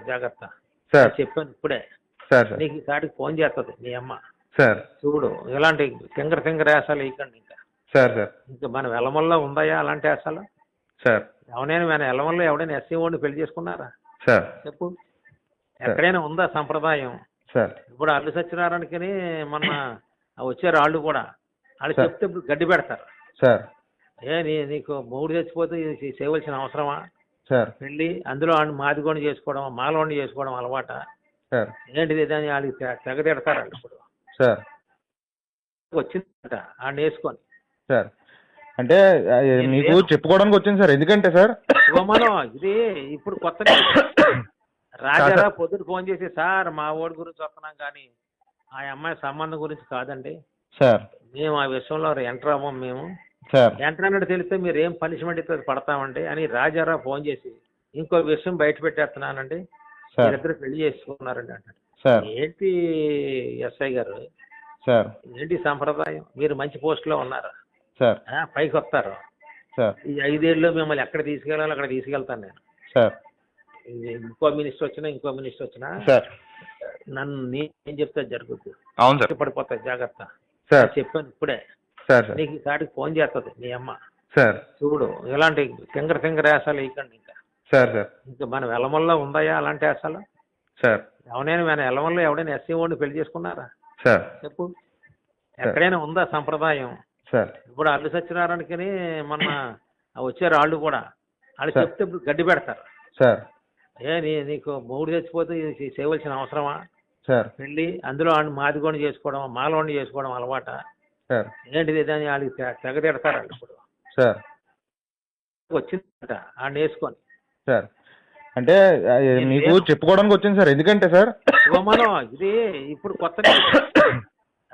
జాగ్రత్త సార్. చెప్పాను ఇప్పుడే. సార్ సార్ నీకు ఈసారికి ఫోన్ చేస్తుంది మీ అమ్మ. సార్ చూడు ఇలాంటి తింగర వేసాలు వేయకండి ఇంకా. సార్ సార్ ఇంకా మన వెలమల్లో ఉందాయా అలాంటి వేసాలు? సార్ ఎవరైనా మన వెలమల్లో ఎవడైనా ఎస్సీ ఓడిని పెళ్లి చేసుకున్నారా సార్ చెప్పు? ఎక్కడైనా ఉందా సంప్రదాయం? సార్ ఇప్పుడు అల్లు సత్యనారాయణకి మొన్న వచ్చారు వాళ్ళు కూడా. వాళ్ళు సార్. చెప్తే ఇప్పుడు గడ్డి పెడతారు. సార్ నీకు మూడు చచ్చిపోతే ఇది చేయవలసిన అవసరమా? సార్ పెళ్ళి అందులో వాడిని మాదిగోని చేసుకోవడం మాలవాడిని చేసుకోవడం అలవాట సార్ ఏంటిది దాన్ని వాళ్ళకి తెగ తిడతారు వాళ్ళు. ఇప్పుడు సార్ వచ్చిందట వాడిని వేసుకొని. సార్ అంటే మీకు చెప్పుకోవడానికి వచ్చింది సార్. ఎందుకంటే సార్ మనం ఇది ఇప్పుడు కొత్త రాజారా పొద్దున ఫోన్ చేసి సార్ మా ఓడి గురించి వస్తున్నాం కానీ ఆ అమ్మాయి సంబంధం గురించి కాదండి సార్, మేము ఆ విషయంలో ఎంటర్ అవ్వం. మేము సార్ ఎంటర్ అన్నట్టు తెలిస్తే మీరు ఏం పనిష్మెంట్ ఇస్తే పడతామండి అని రాజారా ఫోన్ చేసి ఇంకో విషయం బయట పెట్టేస్తున్నానండి, సార్ మీరిద్దరు పెళ్లి చేసుకున్నారండి అంటాడు. సార్ ఏంటి ఎస్ఐ గారు, సార్ ఏంటి సంప్రదాయం? మీరు మంచి పోస్ట్లో ఉన్నారు, సార్ పైకి వస్తారు. సార్ ఈ 5 ఏళ్ళు మిమ్మల్ని ఎక్కడ తీసుకెళ్ళాలో అక్కడ తీసుకెళ్తాను నేను. సార్ ఇంకో మినిస్టర్ వచ్చినా సార్ నన్ను నేను చెప్తే జరుగుద్ది. అవును సార్. పడిపోతాయి జాగ్రత్త. సార్ చెప్పాను ఇప్పుడే. సార్ సార్ నీకు ఈసారికి ఫోన్ చేస్తుంది మీ అమ్మ. సార్ చూడు ఇలాంటి తింగర వేసాలు వేయకండి ఇంకా. సార్ సార్ ఇంకా మన వెలమల్లో ఉందాయా అలాంటి వేసాలు? సార్ ఎవరైనా మన వెలమల్లో ఎవడైనా ఎస్సీ ఓడిని పెళ్లి చేసుకున్నారా సార్ చెప్పు? ఎక్కడైనా ఉందా సంప్రదాయం? సార్ ఇప్పుడు అల్లు సత్యనారాయణకి మొన్న వచ్చారు వాళ్ళు కూడా. వాళ్ళు సార్. చెప్తే ఇప్పుడు గడ్డి పెడతారు. సార్ నీకు మూడు చచ్చిపోతే ఇది చేయవలసిన అవసరమా? సార్ పెళ్ళి అందులో వాడిని మాదిగోని చేసుకోవడం మాలవాడిని చేసుకోవడం అలవాట సార్ ఏంటిది దాన్ని వాళ్ళకి తెగ తిడతారు వాళ్ళు. ఇప్పుడు సార్ వచ్చిందట వాడిని వేసుకొని. సార్ అంటే మీకు చెప్పుకోవడానికి వచ్చింది సార్. ఎందుకంటే సార్ మనం ఇది ఇప్పుడు కొత్త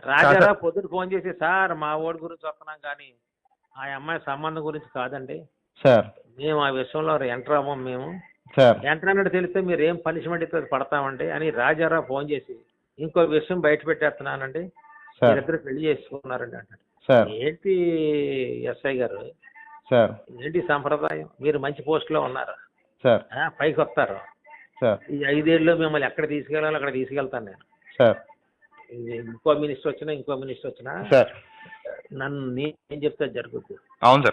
రాజారా పొద్దున ఫోన్ చేసి సార్ మా ఓడి గురించి వస్తున్నాం కానీ ఆ అమ్మాయి సంబంధం గురించి కాదండి, సార్ మేము ఆ విషయంలో ఎంటర్ అవ్వం. మేము సార్ ఎంటర్ అన్నట్టు తెలిస్తే మీరు ఏం పనిష్మెంట్ ఇస్తే పడతామండి అని రాజారా ఫోన్ చేసి ఇంకో విషయం బయట పెట్టేస్తున్నానండి, సార్ మీరిద్దరు పెళ్లి చేసుకున్నారండి అంటాడు. సార్ ఏంటి ఎస్ఐ గారు, సార్ ఏంటి సంప్రదాయం? మీరు మంచి పోస్ట్లో ఉన్నారు, సార్ పైకి వస్తారు. సార్ ఈ 5 ఏళ్ళు మిమ్మల్ని ఎక్కడ తీసుకెళ్ళాలో అక్కడ తీసుకెళ్తాను నేను. సార్ ఇంకో మినిస్టర్ వచ్చినా సార్ నన్ను నేను చెప్తే జరుగుద్ది. అవును సార్.